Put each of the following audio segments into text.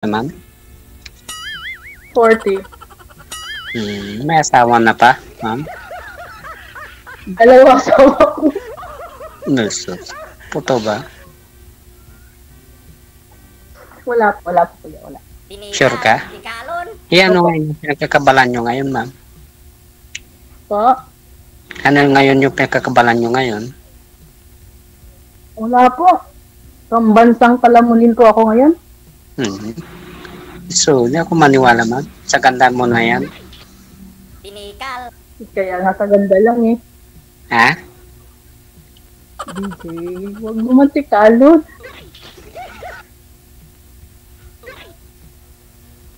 Ma'am? 40. May asawa na pa, ma'am? Dalawa asawa ko. Nurses. Puto ba? Wala po, kuya, wala. Sure ka? Yan ano ngayon yung pinagkakabalan nyo ngayon, ma'am? Po? Ano ngayon yung pinagkakabalan nyo ngayon? Wala po. Pambansang palamunin po ako ngayon. So, hindi ako maniwala, ma'am. Sa ganda mo na yan. Tinikal. Kaya nakaganda lang eh. Ha? DJ, huwag mo mantikalod.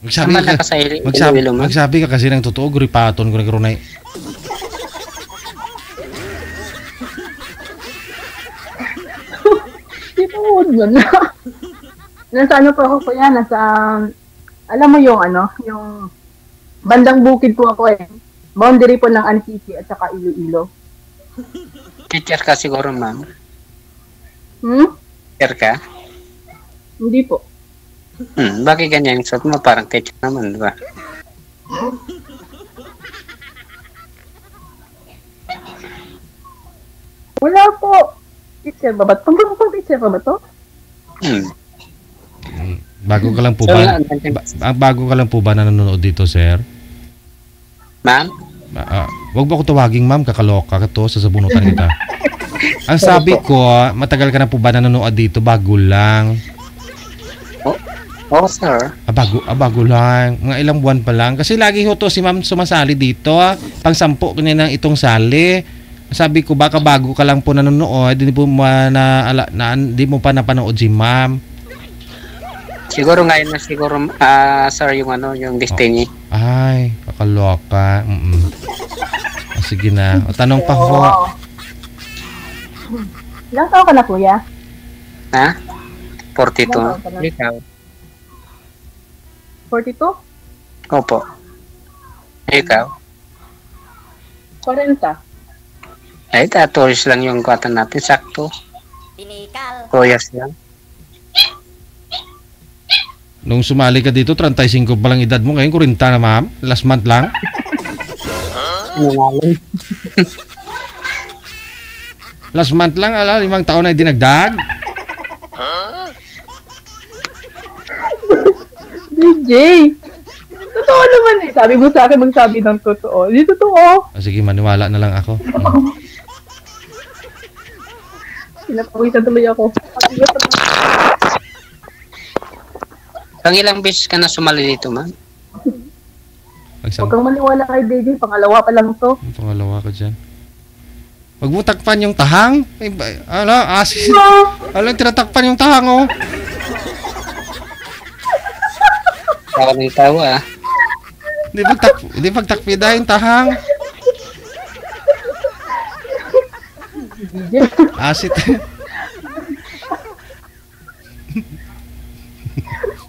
Magsabi ka kasi ng totoo, gripaton ko na karunay. Huwag mo na. Nasa ano po ako kuya, nasa, alam mo yung ano, yung bandang bukid po ako eh. Boundary po ng Antique at saka Iloilo. Teacher ka siguro, ma'am. Teacher ka? Hindi po. Bakit ganyan yung suot mo? Parang teacher naman, di ba? Wala po. Teacher ba ba? Teacher ba ba to? Bago ka lang po ba? Bago ka lang po ba na nanonood dito, sir? Ma'am? Wag ba ako tawaging ma'am, kakaloka ka to, sasabunutan kita. Ang sabi ko, matagal ka na po ba nanonood dito, bago lang? Oo, sir. Bago lang. Mga ilang buwan pa lang. Kasi lagi ho to si ma'am sumasali dito. Pang-sampo kanya ng itong sali. Sabi ko, baka bago ka lang po nanonood, hindi mo pa napanood si ma'am. Siguro ngayon na siguro, sir, yung ano, yung destiny. Ay, kakaloka. Sige na. O, tanong pa ho. Ilang taon ka na, kuya? Ha? 42. Ikaw? 42? Opo. Ikaw? 40. Ay, 2 years lang yung kuwatan natin. Sakto. Tinikal. 2 years lang. Nung sumali ka dito, 35 pa lang edad mo. Ngayon, 40 na, ma'am. Last month lang. Last month lang, 5 taon na dinagdag. DJ! Totoo naman eh. Sabi mo sa akin magsabi ng totoo. Hindi totoo. Sige, maniwala na lang ako. Pinapawisan tuloy ako. Pang ilang beses ka na sumali dito, ma'am? Huwag kang maniwala kay DJ. Pangalawa pa lang to. Pangalawa ka dyan. Huwag mo takpan yung tahang. Asis. Tinatakpan yung tahang, oh. Tawa ng tawa, ah. Hindi pagtakpida yung tahang. Asit.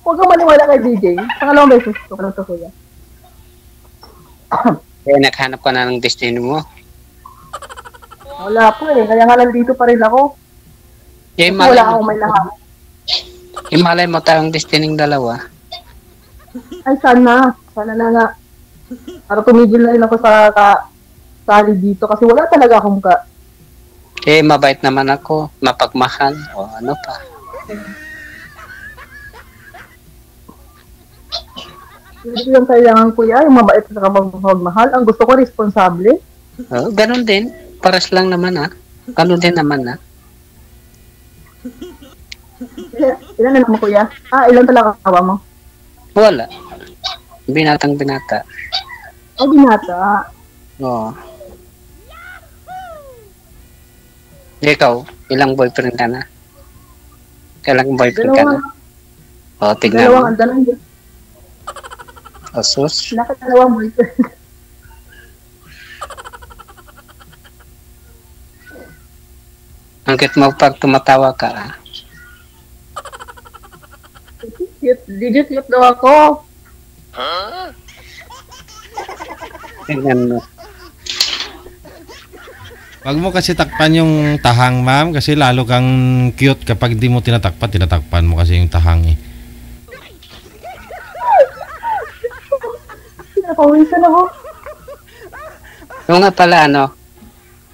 Huwag kang maniwala kay DJ. Pangalawang beses ko lang to, kuya. Kaya naghanap ka na ng destiny mo. Wala po eh. Kaya nga nandito pa rin ako. Wala akong may lahat. Imalay mo tayong destiny dalawa. Ay, sana. Sana na nga. Para tumigil na rin ako sa sali dito. Kasi wala talaga akong mabait naman ako. Mapagmahal. O ano pa. Hindi yung kailangan kuya, yung mabait sa kapagmahal. Ang gusto ko, responsable. Ganun din. Paras lang naman, ah. Ganun din naman, ah. Ilan na naman kuya? Ilan talaga kawa mo? Wala. Binatang binata. Binata. Oo. Ikaw, ilang boyfriend ka na? Ilang boyfriend ka na? Tignan mo. Dalawang. Asus. Nakadalawang boyfriend. Ang cute mo pag tumatawa ka, ah. Digit daw ako. Tignan mo. Wag mo kasi takpan yung tahang, ma'am, kasi lalo kang cute kapag di mo tinatakpan mo kasi yung tahang eh. napawisan ako. Yung nga pala,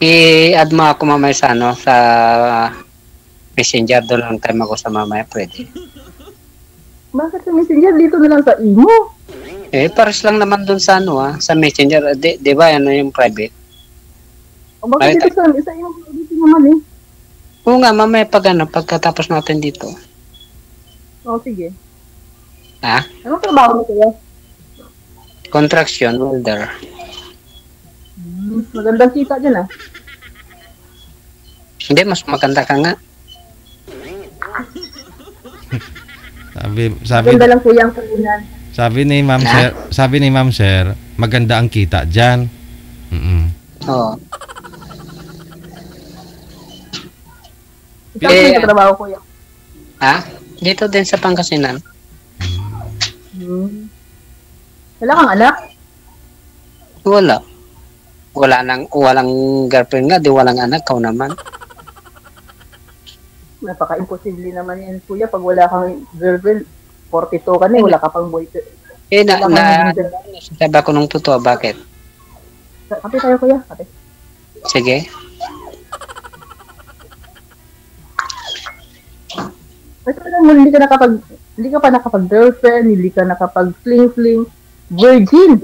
i-add mo ako mamaya sa, sa Messenger. Doon lang tayo mag-usap mamaya, pwede. Bakit sa Messenger dito na lang sa imo? Pares lang naman doon sa, sa Messenger. Di ba, yung private? O bakit dito sa imo dito naman eh? Oo nga, mamaya pagkatapos natin dito. O, sige. Ha? Anong trabaho mo kaya? Contraction, welder. Magandang kita dyan ah. Hindi, mas maganda ka nga. Maganda lang kuya ang kainan. Sabi ni Ma'am Sir, maganda ang kita diyan. Oo. Saan ka trabaho kuya? Ha? Dito din sa Pangasinan. Wala kang anak? Wala. Walang girlfriend nga, di walang anak, kau naman. Napaka-imposible naman yan kuya pag wala kang girlfriend. 42 ka na, wala ka pang boyfriend. Sabi ko nung totoo, bakit? Kape tayo kuya, kape. Sige. Ay, talagang hindi ka pa nakapag-girlfriend, hindi ka nakapag-fling-fling. Virgin!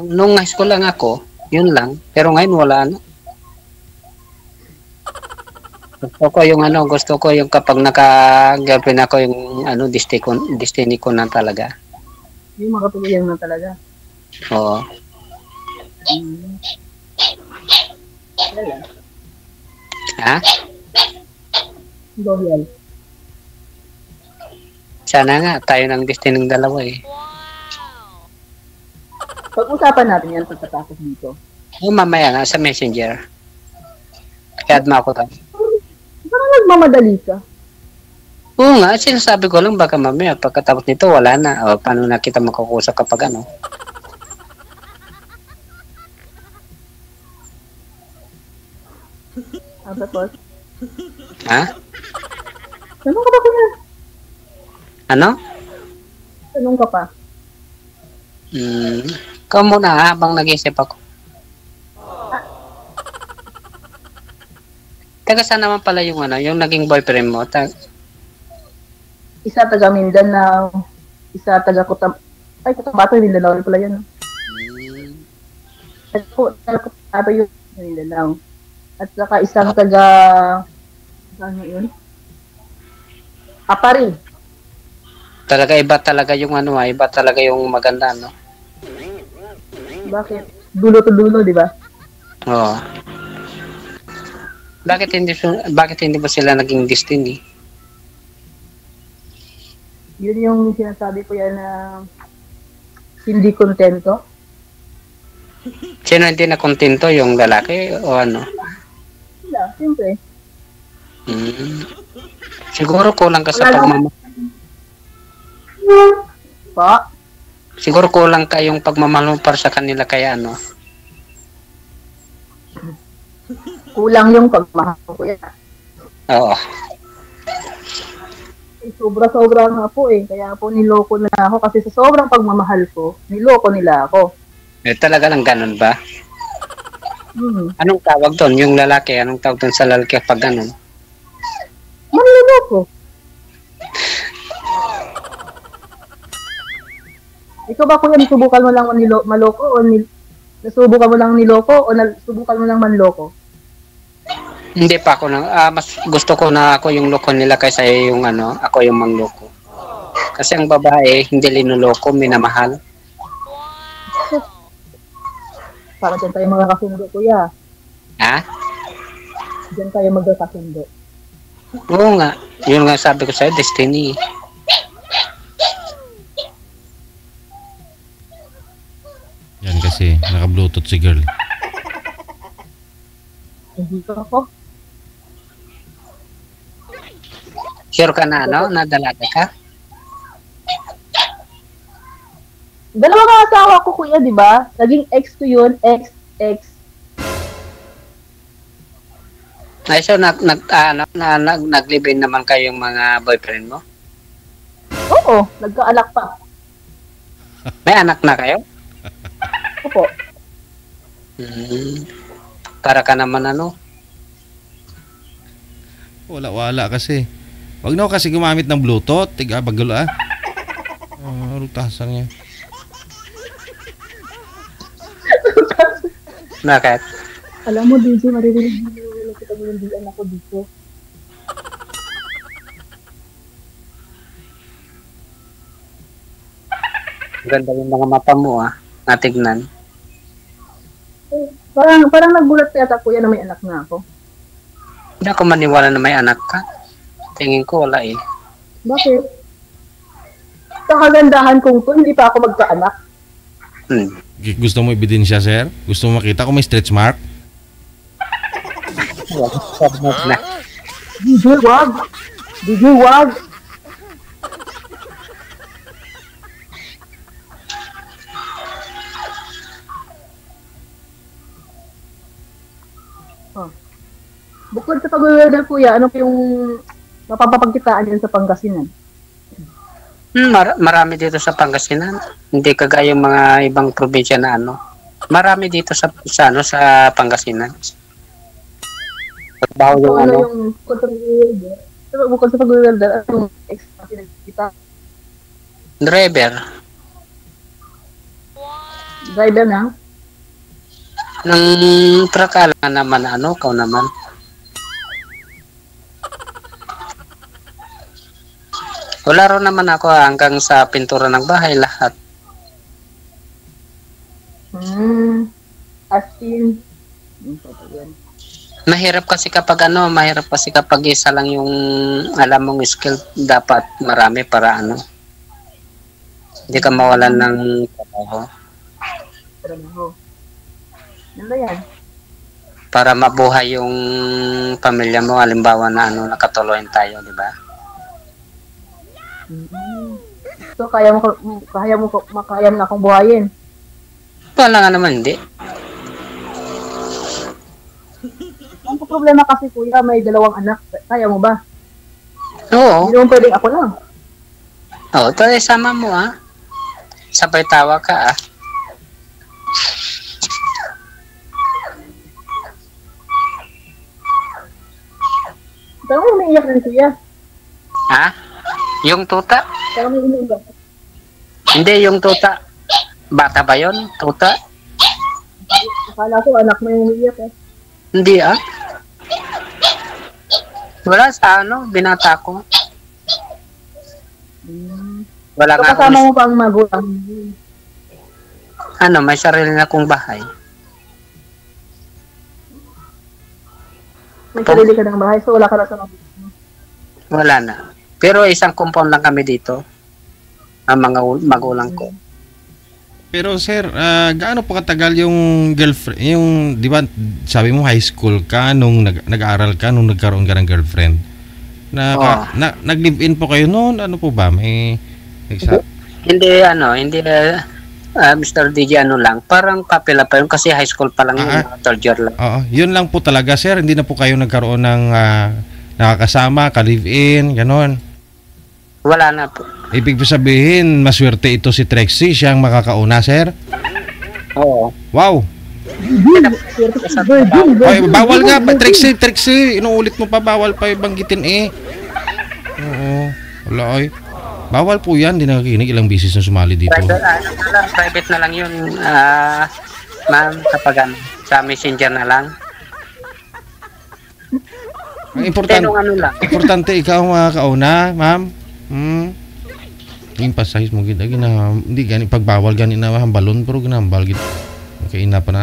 Nung high school lang ako, yun lang. Pero ngayon wala na. Gusto ko yung kapag naka-girlfriend ako yung destiny ko na talaga. Yung makapilihan na talaga. Oo. Wala. Ha? Loyal. Sana nga, tayo ng destiny ng dalawa eh. Pag-usapan natin yan pagkatapos dito. Mamaya nga sa Messenger. I-add mo ako tayo. Parang nagmamadali ka. Oo nga, sinasabi ko lang baka mamaya pagkatapos nito wala na. O paano na kita makakusap kapag Tapos? Ha? Tanong ka ba kuya? Ano? Tanong ka pa? Ikaw muna habang nag-isip ako. Taga saan naman pala yung yung naging boyfriend mo? Isa taga Mindanao, isa taga Cotabato, Mindanao pala yan. Cotabato yung Mindanao. At saka isang taga, ano yun? Apari. Iba talaga yung iba talaga yung maganda, Bakit? Dulo to dulo, di ba? Oo. Bakit hindi ba sila naging destiny? Yun yung sinasabi ko yan na hindi kontento. Sino hindi na kontento, yung lalaki o ano? Wala, siyempre. Siguro kulang ka sa pagmamahal. Pa? Siguro kulang ka yung pagmamahal mo para sa kanila kaya Kulang yung pagmahal ko yan. Oo. Sobra-sobra nga po eh. Kaya po niloko na ako kasi sa sobrang pagmamahal ko, niloko nila ako. Talaga lang ganun ba? Anong tawag doon? Yung lalaki, anong tawag doon sa lalaki pag ganun? Manloloko. Ikaw ba kuya, nasubukan mo lang maloko o nasubukan mo lang niloko o nasubukan mo lang manloko? Hindi pa ako mas gusto ko na ako yung loko nila kaysa yung ako yung mangloko. Kasi ang babae hindi linuloko, minamahal. Para dyan tayo magkakasundo kuya. Ha? Dyan tayo magkakasundo. Oo nga. Yun nga sabi ko sa'yo, destiny. Yan kasi, naka-bluetooth si girl. Hindi ko ako. Sure ka na na dalaga ka? Dalawa nga asawa ko kuya, di ba? Naging ex ko yun, ex. Ay, so nag-live-in naman kayong mga boyfriend mo? Oo, nagkaalak pa. May anak na kayo? Opo. Hmm. Para ka naman ano? Wala kasi. Wag na ako kasi gumamit ng Bluetooth. Tiga, bagulo rutasan niya. Bakit? Alam mo, DJ, maririnig mo yung kita nilandian ako dito. Ganda yung mga mata mo natignan. Parang nagulat yata kuya na may anak na ako. Hindi ako maniwala na may anak ka. Tingin ko wala eh. Bakit? Sa kagandahan kong to, hindi pa ako magkaanak. Gusto mo ebidensya, sir? Gusto mo makita kung may stretch mark? Na. DJ, wag! DJ, wag! Bukod sa pag-welder kuya, ano yung mapapagkitaan yan sa Pangasinan? Marami dito sa Pangasinan. Hindi kagaya yung mga ibang probinsya na ano. Marami dito sa Pangasinan. Trabaho yung ano. Yung bukod sa pag-welder, ano yung extra pinagkita? Driver. Driver na? Ng truck naman ano, kau naman. Wala rin naman ako hanggang sa pintura ng bahay lahat. As in, mahirap kasi kapag isa lang yung alam mong skill, dapat marami para ano. Hindi ka mawalan ng trabaho. Ano ba yan? Para mabuhay yung pamilya mo, halimbawa na ano, nakatuloy tayo, di ba? So, kaya mo na akong buhayin. Wala nga naman, hindi. Ang problema kasi kuya, may 2 anak. Kaya mo ba? Oo. Hindi naman pwedeng ako lang. Oo, tayo sama mo Sabay tawa ka Pero may umiiyak rin kuya. Yung tuta? Pero may umiiyak. Hindi, yung tuta. Bata ba yun? Tuta? Akala ko anak mo yung umiiyak eh. Hindi Wala sa binata ko. Wala So, nga kasama mo pa ang magulang. may sarili na akong bahay. May sarili ka ng bahay, so wala ka na sa magulang. Wala na. Pero isang compound lang kami dito. Ang mga magulang ko. Pero sir, gaano po katagal yung girlfriend, yung, di ba, sabi mo high school ka, nung nag-aaral ka, nung nagkaroon ka ng girlfriend? Nag-live-in po kayo noon? Ano po ba? May Hindi, Mr. DJ, lang. Parang kapila pa yun kasi high school pa lang yung third year lang. Oo, yun lang po talaga, sir. Hindi na po kayo nagkaroon ng nakakasama, ka-live-in, ganon. Wala na po. Ibig sabihin, maswerte ito si Trixie, siyang makakauna, sir? Oo. Wow! Ay, bawal nga, Trixie, inuulit mo pa, bawal pa banggitin Oo, wala ay. Bawal po yan, di nakakinig, ilang bisis na sumali dito. Private na lang yun, ma'am, kapag sa messenger na lang. Ang importante ikaw ang makakauna, ma'am. Yung pasahis mo kita hindi gani pagbawal gani na hambalon pero ginambal gid. Okay na pa na.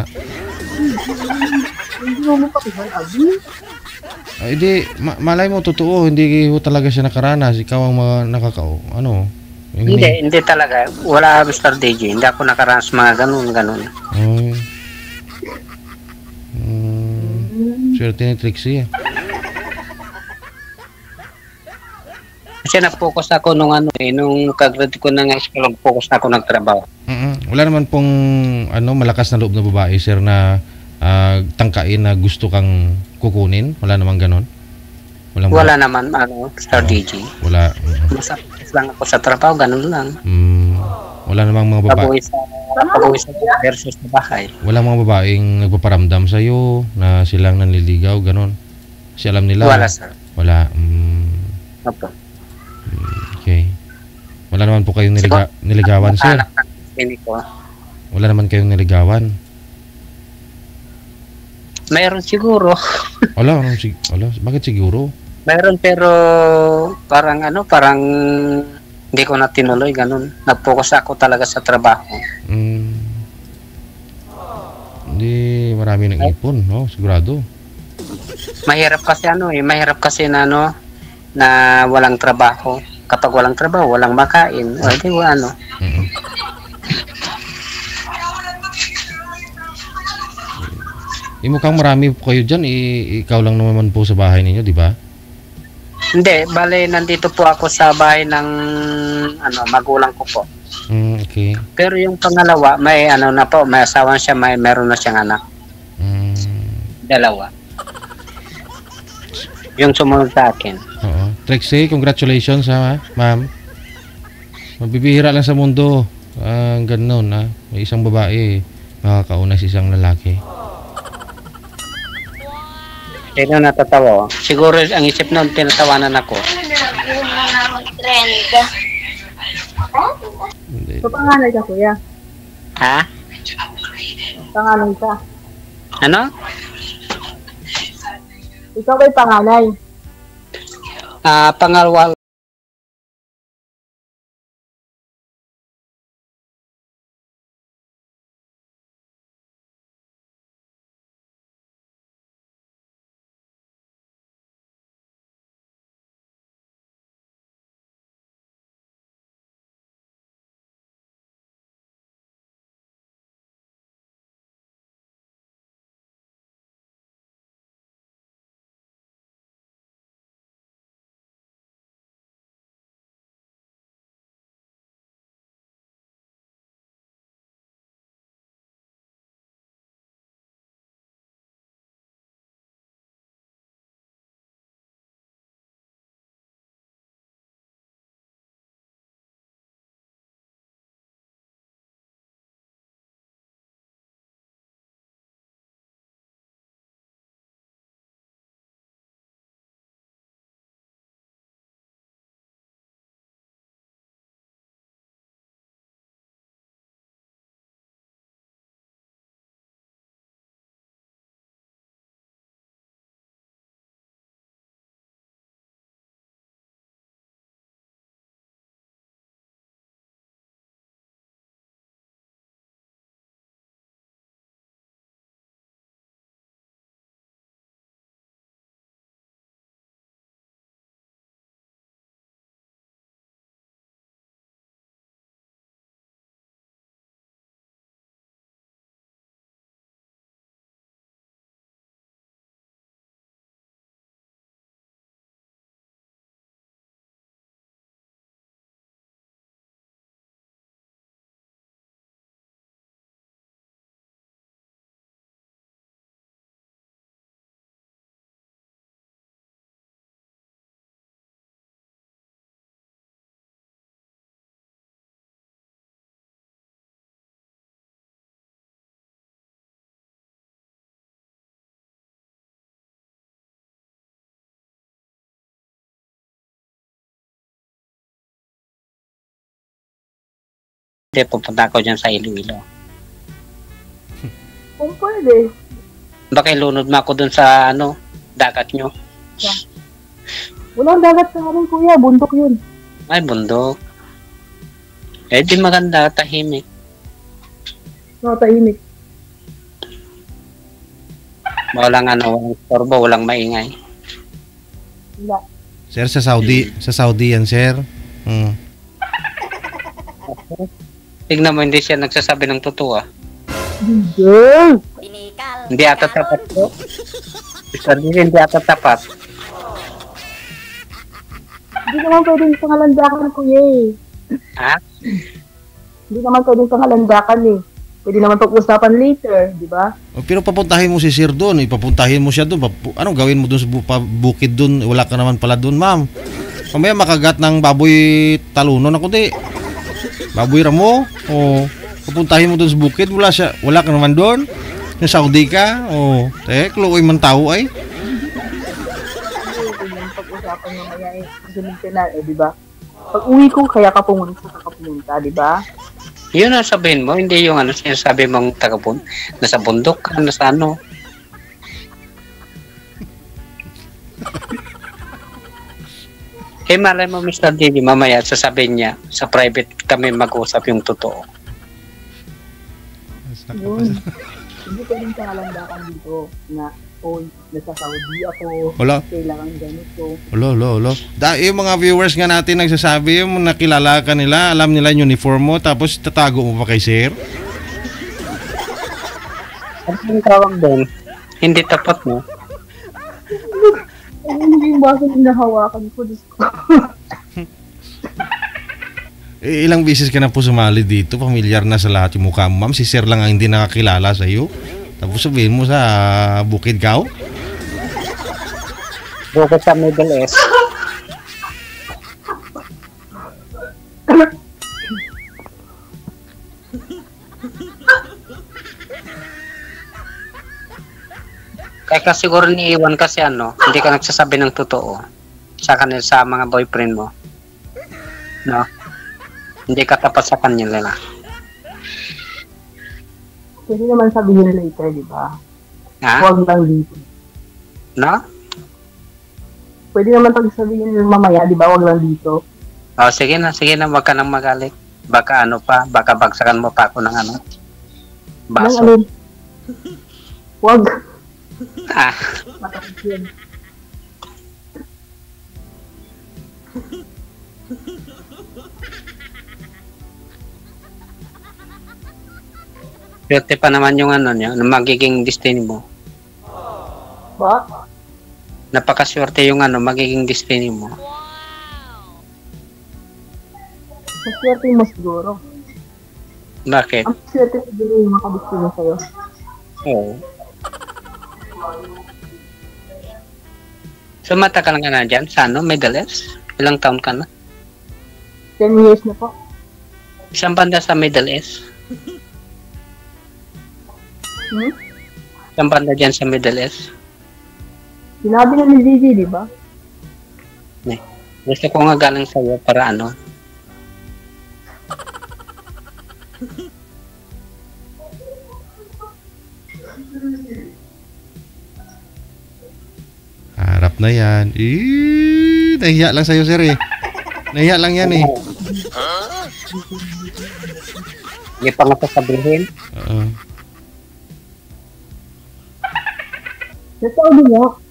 Hindi mo pakibay abi. Ay di malay mo totoo hindi ho talaga siya nakaranas, ikaw ang nakakao Hindi talaga. Wala Mr. DJ. Hindi ako nakaranas mga ganun. Ay. Swerte ni Trixie. Kasi na-focus ako nung nung ko ng high school, focus na ako nagtrabaho. Wala naman pong malakas na loob na babae, sir, na tangkain na gusto kang kukunin? Wala namang ganon? Wala naman, Mr. DJ. Wala. Masakit lang ako sa trabaho, ganun lang. Wala namang mga babae. Sa pag-uwi sa versus sa bahay. Wala mga babaeng nagpaparamdam sa iyo na silang nanliligaw, ganon. Kasi alam nila. Wala, sir. Wala. Opo. Okay. Wala naman po kayong niligawan, sir. Anak ng pini ko. Wala naman kayong niligawan. Mayroon siguro. Wala. Bakit siguro? Mayroon pero parang hindi ko na tinuloy, ganun. Nag-focus ako talaga sa trabaho. Hindi marami nang ipon, no? Sigurado. Mahirap kasi na na walang trabaho. Kapag walang trabaho, walang makain. O di ba Mukhang marami po kayo dyan. Ikaw lang naman po sa bahay ninyo, di ba? Hindi, bale nandito po ako sa bahay ng magulang ko po. Okay. Pero yung pangalawa, may may asawa siya, meron na siyang anak. Dalawa. Yung sumunod sa akin. Oo. Trixie, congratulations ha, ma'am. Mabibihira lang sa mundo. Ganun ha. May isang babae makakauna sa isang lalaki. Sino natatawa? Siguro ang isip nun, tinatawanan ako. Hindi. So, panganay ka, kuya. Ha? Panganay ka. Ano? Ikaw ay panganay. Pangalawa. Hindi, pupunta ako dyan sa Iloilo. Kung pwede. Baka ilunod mo ako dun sa dagat nyo. Walang dagat sa amin, kuya. Bundok yun. Ay, bundok. Eh, di maganda, tahimik. Nakatahimik. Walang walang storbo, walang maingay. Wala. Sir, sa Saudi yan, sir. Tignan mo, hindi siya nagsasabi ng totoo. Hindi. Pinikal. Hindi ata tapat ko. Hindi ata tapat. Hindi naman pwedeng pangalandakan, kuya eh. Ha? Hindi naman pwedeng pangalandakan eh. Pwede naman pag-usapan later, di ba? Pero papuntahin mo si sir doon. Ipapuntahin mo siya doon. Anong gawin mo doon sa bukid doon? Wala ka naman pala doon, ma'am. Mamaya makagat ng baboy talunon ako di. Baboy ramo. Oh. Pupuntahin mo doon sa bukid, wala ka naman doon. Sa Saudi ka, kluoy man tao ay. Yung pag-usapan mamaya ganun ka na, di ba? Pag uwi ko, kaya ka pumunta, di ba? Yun ang sabihin mo, hindi yung sinasabi mong nasa bundok ka, nasa ano. Malay mo, Mr. Didi, mamaya sasabihin niya, sa private kami mag-usap yung totoo. Yun. Hindi ko rin kahalandakan dito na nasa Saudi ako, Wala. kailangan ganito. Olo. Yung mga viewers nga natin nagsasabi, yung nakilala ka nila, alam nila yung uniform mo, tapos tatago mo pa kay sir? Ano yung tawag doon? Hindi tapat mo. Hindi yung baso yung nahawakan ko. Ilang beses ka na po sumali dito, pamilyar na sa lahat yung mukha mo, ma'am. Si sir lang ang hindi nakakilala sa iyo. Tapos sabihin mo sa Bukid Kao? Bukod sa Middle East. Kaya siguro niiwan kasi hindi ka nagsasabi ng totoo sa kanila, sa mga boyfriend mo. No? Hindi ka tapat sa kanila. Pwede naman sabihin later, di ba? Ha? Huwag lang dito. No? Pwede naman pag-sabihin mamaya, di ba? Huwag lang dito. Sige na, wag ka nang magalit. Baka baka bagsakan mo pa ako ng baso. Nang alin? Huwag. Ah, Matakot yun. swerte pa naman yung niya, magiging destiny mo. Ba? Napakaswerte yung magiging destiny mo. Maswerte mo siguro. Bakit? Ang swerte siguro yung makabit mo sa'yo. Oo. So, matagal ka na dyan sa Middle East? Ilang taon ka na? 10 years na po. Isang banda sa Middle East? Isang banda dyan sa Middle East? Sinabi na ni Gigi, di ba? Gusto ko nga galing sa'yo para Harap na yan. Nahiya lang sa'yo, sir eh. Nahiya lang yan eh. Hindi pa nga sasabihin. Nasabi mo?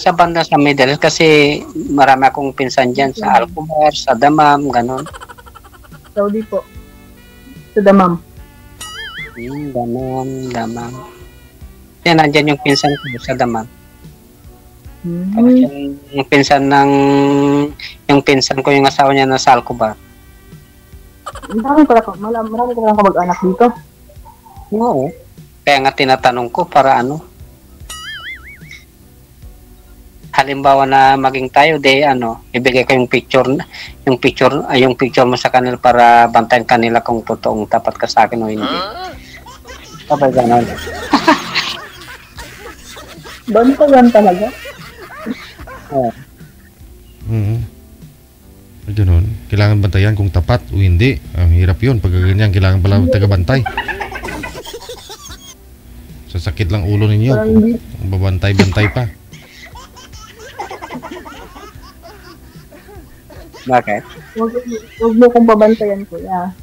Sa banda sa Middle East kasi marami akong pinsan dyan sa Alcobar, sa Damam, ganon. Saudi po. Sa Damam. Damam. Yan, nandyan yung pinsan ko sa Damam. Tapos yung pinsan ko yung asawa niya nasa Alcobar. Marami pala kamag-anak dito. Oo. Kaya nga tinatanong ko para halimbawa na maging tayo ibigay ko yung picture mo sa kanila para bantayan kanila kung totoong tapat ka sa akin o hindi. Sabay ganon. Bantayan talaga? Oo. Ganun. Kailangan bantayan kung tapat o hindi. Ang hirap yun. Pag ganyan, kailangan pala taga-bantay. Sasakit lang ulo ninyo kung babantay-bantay pa. Bakit? Huwag mo kong babantayan, kuya.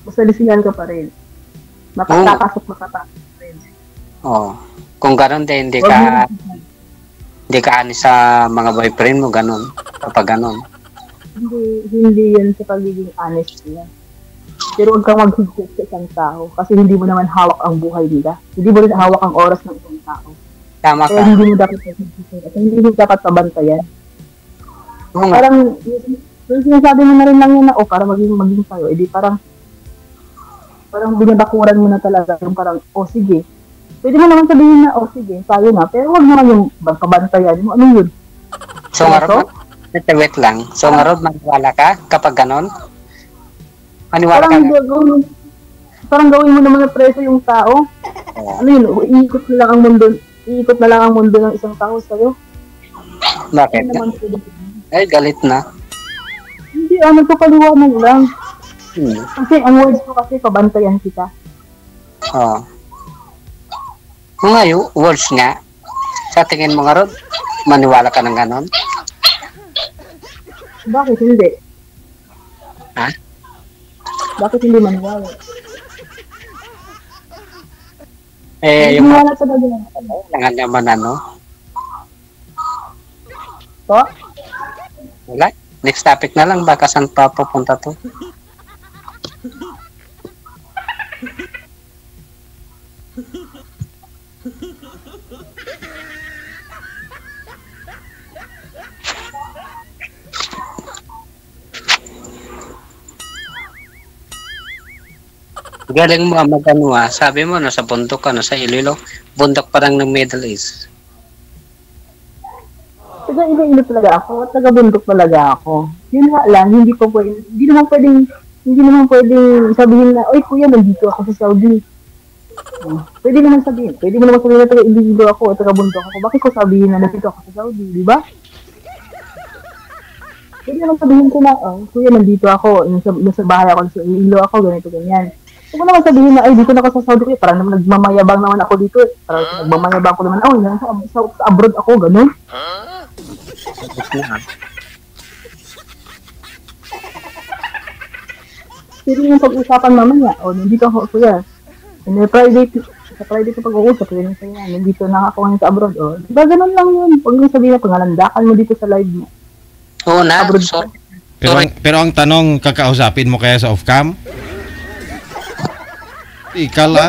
Basta lisihan ka pa rin. Makatakasok pa rin. Oo. Kung gano'n din, hindi ka anis sa mga boyfriend mo, gano'n. Kapag gano'n. Hindi yan sa pagiging honest niya. Pero huwag kang maghigpit sa isang tao kasi hindi mo naman hawak ang buhay nila. Hindi mo rin hawak ang oras ng isang tao. Tama ka. Kaya hindi mo dapat at hindi mo dapat pabantayan. Parang yung sinasabi mo na rin lang yun na para maging sa'yo, edi parang binabakuran mo na talaga yung parang sige. Pwede mo naman sabihin na sige, tayo na, pero huwag naman yung pabantayan mo. Ano yun? So, wait lang. So, maniwala ka kapag ganon? Maniwala ka. Parang gawin mo naman na preso yung tao. Ano yun, iikot na lang ang mundo. Iikot na lang ang mundo ng isang tao sa'yo. Bakit? Hindi naman pwede. Ay, galit na. Hindi, nagpapaliwanag lang. Hmm. Kasi ang words ko kasi, pabantayan kita. Oo. Mga words nga. Sa tingin mo nga Rod, maniwala ka ng ganon? Bakit hindi? Ha? Bakit hindi maniwala? Yung Maniwala talaga lang. kailangan naman Po? Wala. Next topic na lang, baka saan pa pupunta to? Galing mo sabi mo nasa bundok ka, nasa Iloilo, bundok pa lang ng Middle East. Taga Iloilo talaga ako, taga bundok talaga ako. Yun nga lang, hindi naman pwedeng sabihin na, oy kuya, nandito ako sa Saudi. Pwede naman sabihin na taga Iloilo ako o taga bundok ako. Bakit ko sabihin na nandito ako sa Saudi, di ba? Pwede naman sabihin ko na, kuya, nandito ako, nasa bahay ako, sa Iloilo ako, ganito, ganyan. Huwag naman sabihin na, ay, dito na ako sa Saudi, parang naman nagmamayabang naman ako dito. Parang nagmamayabang ko naman, sa abroad ako, ganun. Pero yung pag-usapan mamaya, nandito ako, kuya. Sa private na pag-uusap, yun sa yan, nandito na ako ngayon sa abroad, diba ganun lang yun. Huwag mo sabihin na pangalandakan mo dito sa live mo. Oo na, Abroad so, Pero ang tanong, kakausapin mo kaya sa off-cam? Ikal ah.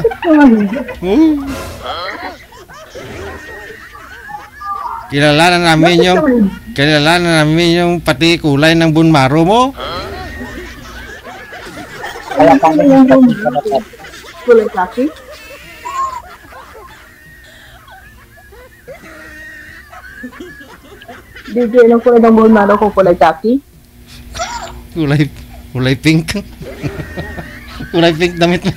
Kilala na namin yung pati kulay ng bunmaro mo. kaya ka Kulay kaki? DJ, anong kulay ng buhon malo ko? Kulay kaki? Kulay pink. Kulay pink damit mo.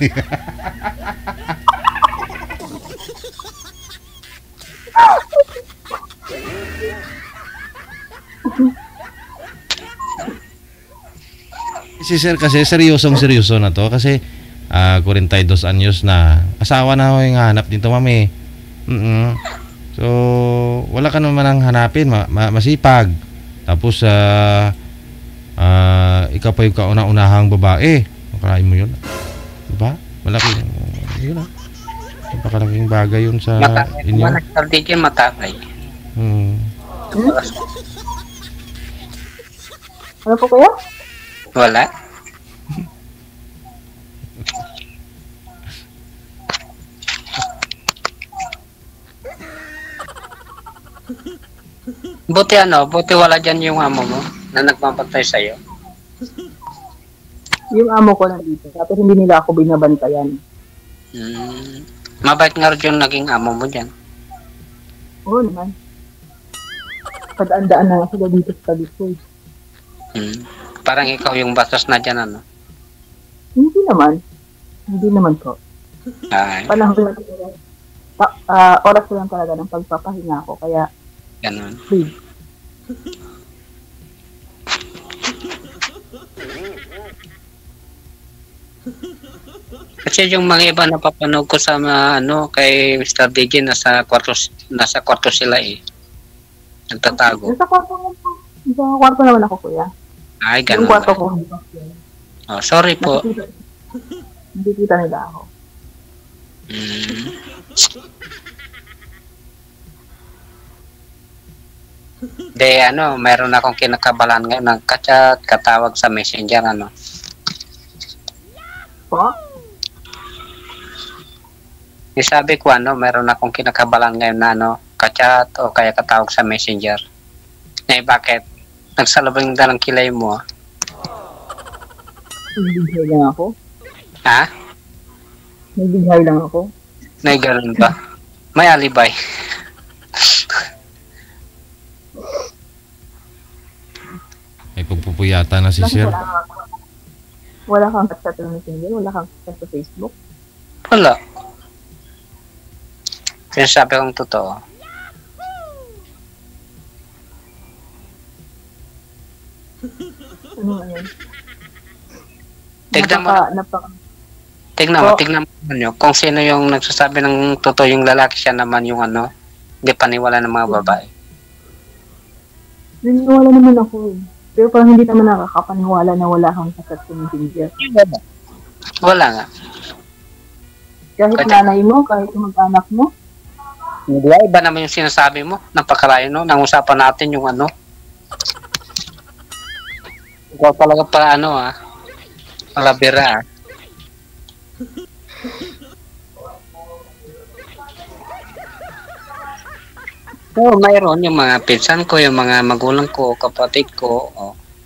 Si sir kasi seryoso na to kasi 42 anyos na. Asawa na ako yung hanap dito, mami. So, wala ka naman ang hanapin, masipag. Tapos ikaw pa yung kauna-unahang babae. Makarain mo yun. Diba? Malaking yun ah. Napakalaking bagay yun sa inyo. Matapay. Ano po kuya? Wala. Buti wala dyan yung amo mo na nagpapantay sa'yo. Yung amo ko nandito, tapos hindi nila ako binabantayan. Mabait nga rin yung naging amo mo dyan. Oo naman. Padaan-daan na nga sila dito sa Tabisoy. Parang ikaw yung bastos na dyan, ano? Hindi naman po. Ay, Panahon lang talaga. Oras ko lang talaga ng pagpapahinga ko, kaya ganun. please. Kasi yung mga iba napapanood ko sa kay Mr. DJ nasa kwarto sila eh. Nagtatago. Nasa kwarto naman ako, kuya. Ay, Yung ganun kwarto ba? ko. Oh, sorry po. Hindi kita nila ako. Mayroon akong kinakabalan ngayon ng kachat, katawag sa messenger, Po? Sabi ko, mayroon akong kinakabalan ngayon na, kachat o kaya katawag sa messenger. Bakit? Nagsalubong dalang kilay mo. Nagbigay lang ako. Ha? Nagbigay lang ako. Ganun ba? May alibay. May pagpupuyata na si sir. Wala kang chat sa Messenger? Wala kang chat sa Facebook? Wala. Sinasabi kong totoo. Ano nga yun? Tignan mo. Oh. Tignan mo nyo. Kung sino yung nagsasabi ng totoo yung lalaki, siya naman yung ano, hindi paniwala ng mga babae. Naniniwala naman ako eh. Pero parang hindi naman nakakapaniwala na wala kang chat sa Messenger. Wala nga. Kahit nanay mo, kahit yung mag-anak mo. Hindi, iba naman yung sinasabi mo. Napakalayo, no? Nang-usapan natin yung ano. Ikaw talaga pa ano, palabira, Oo, mayroon yung mga pinsan ko, yung mga magulang ko, kapatid ko,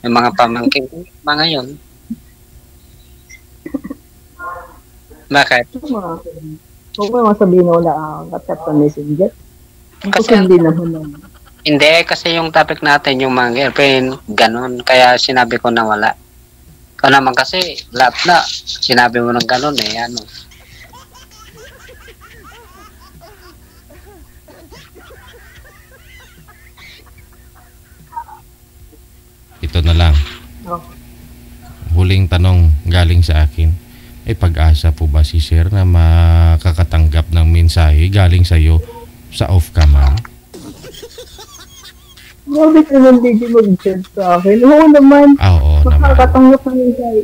yung mga pamangkin ko, mga yun. Bakit? Huwag mo sabihin na wala kang chat sa Messenger. Kasi hindi naman naman. Hindi, kasi yung topic natin, yung mga girlfriend, ganun. Kaya sinabi ko na wala. Ikaw naman kasi, lahat na, sinabi mo ng ganun ano. Ito na lang. Oh. Huling tanong galing sa akin. Pag-asa po ba si Sir na makakatanggap ng mensahe galing sa iyo sa off-cam? Grabe ka naman, DJ, mag-chat sa akin. Oo naman. Oo naman. Makakatanggap ng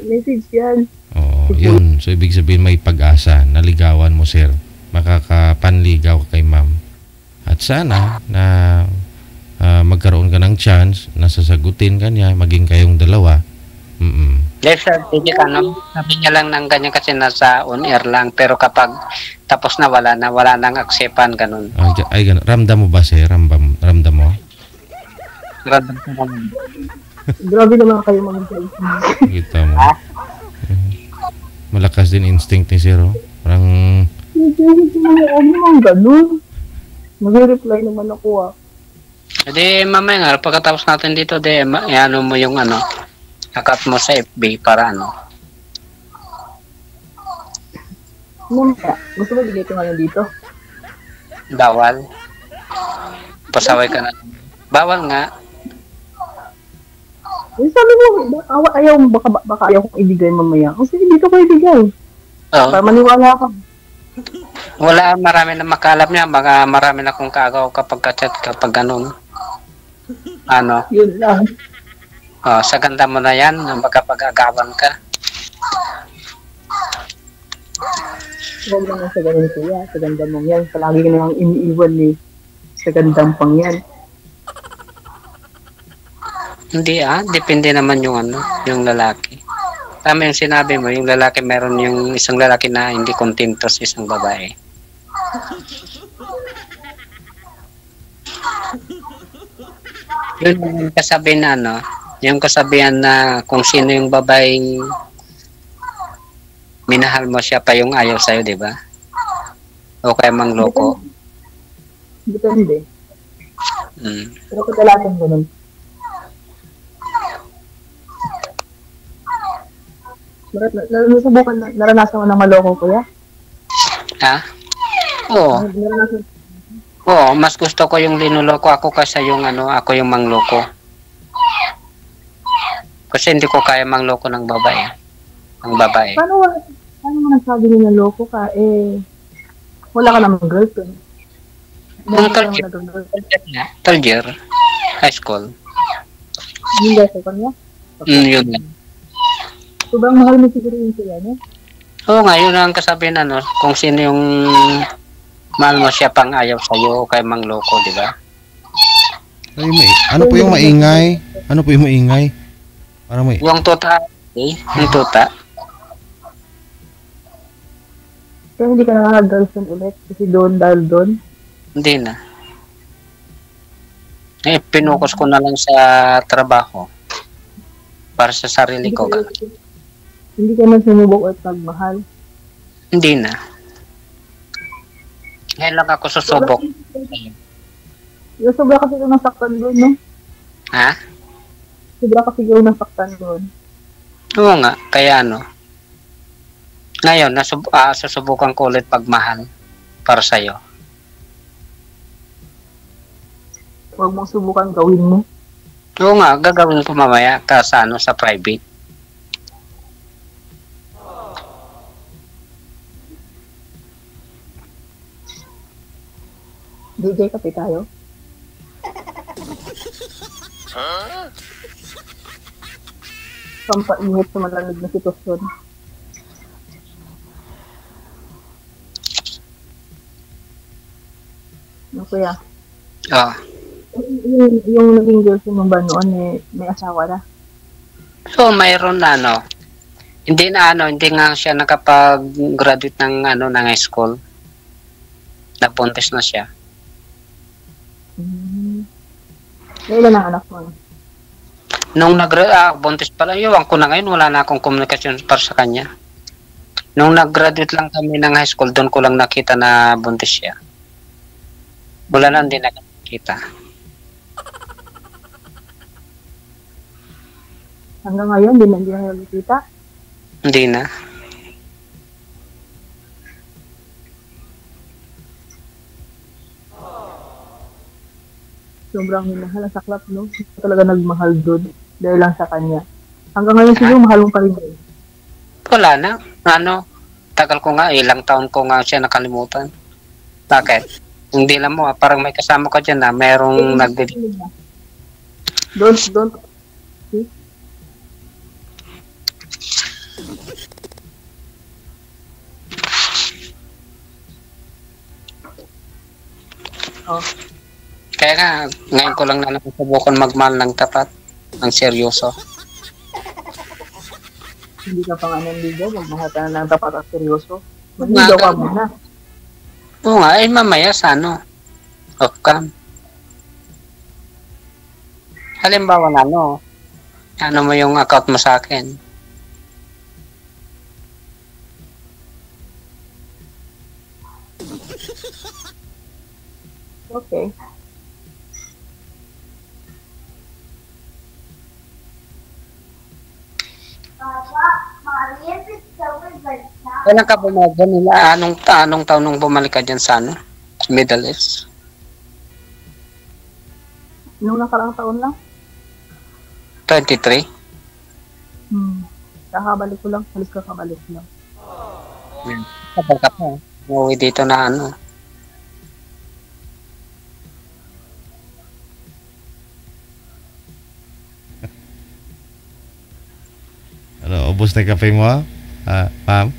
message yan. Oo, yun. So, ibig sabihin may pag-asa. Naligawan mo, Sir. Makakapanligaw kay ma'am. At sana na magkaroon ka ng chance na sasagutin ka niya, maging kayong dalawa. Yes, sir. Hindi ka, no? Sabi niya lang ng ganyan kasi nasa on-air lang. Pero kapag tapos na wala nang aksepan, ganun. Ay, ganun. Ramdam mo ba, Sir? Ramdam mo? Ramdam ko naman. Grabe naman kayo mag-chat. Kita mo. Malakas din instinct ni Sir. Parang... Hindi naman ganun. Mag-reply naman ako Hindi, mamaya nga, pagkatapos natin dito, ano mo yung ano, account mo sa FB para ano. Mamaya, gusto mo bigay ko ngayon dito? Bawal. Pasaway ka na. Bawal nga. Sabi mo, baka ayaw kong ibigay mamaya. Kasi dito ko ibigay. Oo. Para maniwala ka. Wala, marami na makalap niya. Baka marami na kong kaagaw kapag kapag ganun. Ano? Yun lang. Sa ganda mo na yan, magkapag-agawan ka. Huwag naman sa ganun kuya. Sa ganda mong yan. Palagi ka namang iniiwan ni sa gandang pang yan. Hindi depende naman yung ano, yung lalaki. Tama yung sinabi mo, yung lalaki meron yung isang lalaki na hindi kontento sa isang babae. Yun yung kasabihan na ano, yung kasabihan na kung sino yung babaeng minahal mo siya pa yung ayaw sa'yo, di ba? O kaya mangloko. Depende. Mm. Pero kadalasan ganun. Naranasan mo ng maloko kuya? Oo. Naranasan. Oo, mas gusto ko yung linuloko ako kaysa yung ano, ako yung mangloko. Kasi hindi ko kaya mangloko ng babae. Ang babae. Paano mo nagsabi nila loko ka? Wala ka namang girlfriend. Third year. High school. Hindi sa kanya? Yun lang. Sobrang mahal mo siguro yung sila, no? Oo nga, yun ang kasabihan ano, kung sino yung mahal mo siya pang ayaw sa'yo o kay mangloko, di ba? Ano po yung maingay? Ano po yung maingay? Parang may... Yung tuta, yung tuta. Kaya hindi ka nakaka-girlfriend ulit kasi dahil doon? Hindi na. Pinukus ko na lang sa trabaho para sa sarili ko. Hindi ka na sumubok at magmahal? Hindi na. Ngayon lang ako susubok. Sobra kasi ikaw nasaktan doon, no? Ha? Sobra kasi ikaw nasaktan doon. Oo nga, kaya ano. Ngayon, susubukan ko ulit pagmahal para sa'yo. Huwag mong subukan gawin mo. Oo nga, gagawin ko mamaya sa private. DJ, kape tayo. Pampainit sa malamig na sitwasyon. Ano kuya? Oo. Yung naging girlfriend mo ba noon may asawa na? So, mayroon na hindi nga siya nakapag-graduate ng high school. Napuntis na siya. Ilan ang anak mo? Nung buntis pa lang, iwan ko na ngayon, wala na akong komunikasyon para sa kanya. Nung nag-graduate lang kami ng high school, doon ko lang nakita na buntis siya. Wala na, hindi nakita. Hanggang ngayon, hindi na nakikita? Hindi na. Sobrang minahal, saklap, no? Hindi ko talaga nagmahal doon dahil lang sa kanya. Hanggang ngayon siguro mahal mo pa rin doon. Wala na. Tagal ko nga, ilang taon ko nga siya nakalimutan. Bakit? Hindi lang mo, parang may kasama ko dyan na merong Don't. See? Oh. Kaya nga, ngayon ko lang na subukan magmahal ng tapat, ng seryoso. Hindi ka pa nga nanligaw, magmahal ka na ng tapat at seryoso. Manligaw ka muna. Oo nga, mamaya sa off cam. Halimbawa na ano mo yung account mo sa akin. Okay. Kailan ka bumalik nila? Anong taon nung bumalik ka dyan sa Middle East? Nung nakaraang taon lang? 23? Kakabalik ko lang. Halos kakabalik ko lang. Kapag ka pa. Umuwi dito na Ano, ubos na yung kape mo? Ma'am?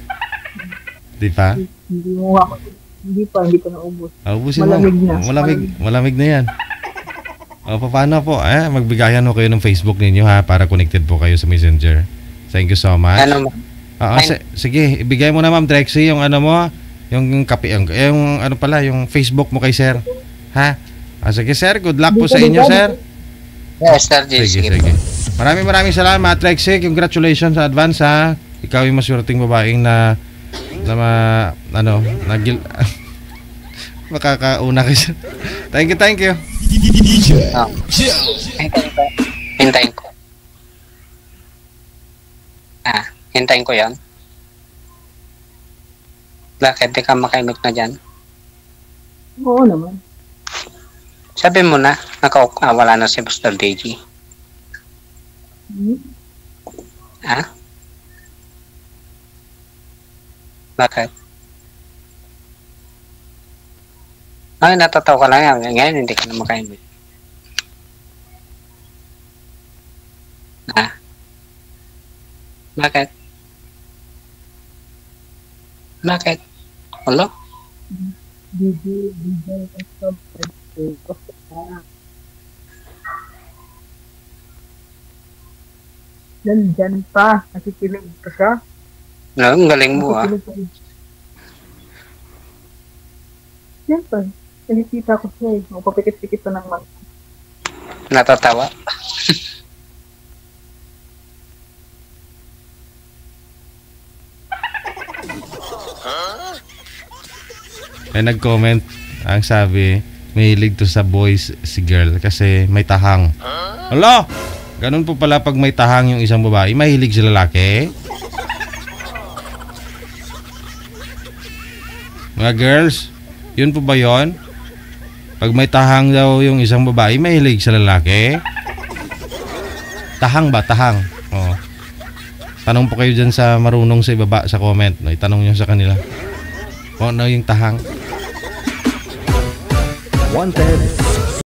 Di pa? Hindi pa naubos. Ubusin Malamig mo. na. Malamig na yan. Paano po? Magbigayan ho kayo ng Facebook ninyo para connected po kayo sa Messenger. Thank you so much. Sige, ibigay mo na Ma'am Trexie yung yung kape, yung Facebook mo kay Sir. Ha? Sige Sir, good luck po sa inyo Sir. Yes, Sir. Sige. Maraming salamat Trexie. Congratulations sa advance ha. Ikaw yung maswerteng babaeng na makakauna kasi. Thank you. Hintayin ko. Hintayin ko yan. Bakit? Di ka makaimik na dyan? Oo naman. Sabi mo na, wala na si Mr. DJ. Bakit? Natatawa ka lang yan. Ngayon hindi ka na makaimik. Bakit? Hello? Nandyan pa. Nakikinig pa siya. Ang galing mo Siyempre. Nakikita ko siya Magpapikit-pikit pa ng mata. Natatawa? May nag-comment, ang sabi, mahilig to sa boys si girl kasi may tahang. Hello? Ganun po pala pag may tahang yung isang babae, mahilig sa lalaki. Mga girls, yun po ba yun? Pag may tahang daw yung isang babae, mahilig sa lalaki. Tahang ba? Tahang. Oo. Tanong po kayo dyan sa marunong sa ibaba sa comment. No? Itanong nyo sa kanila. O ano yung tahang? Wanted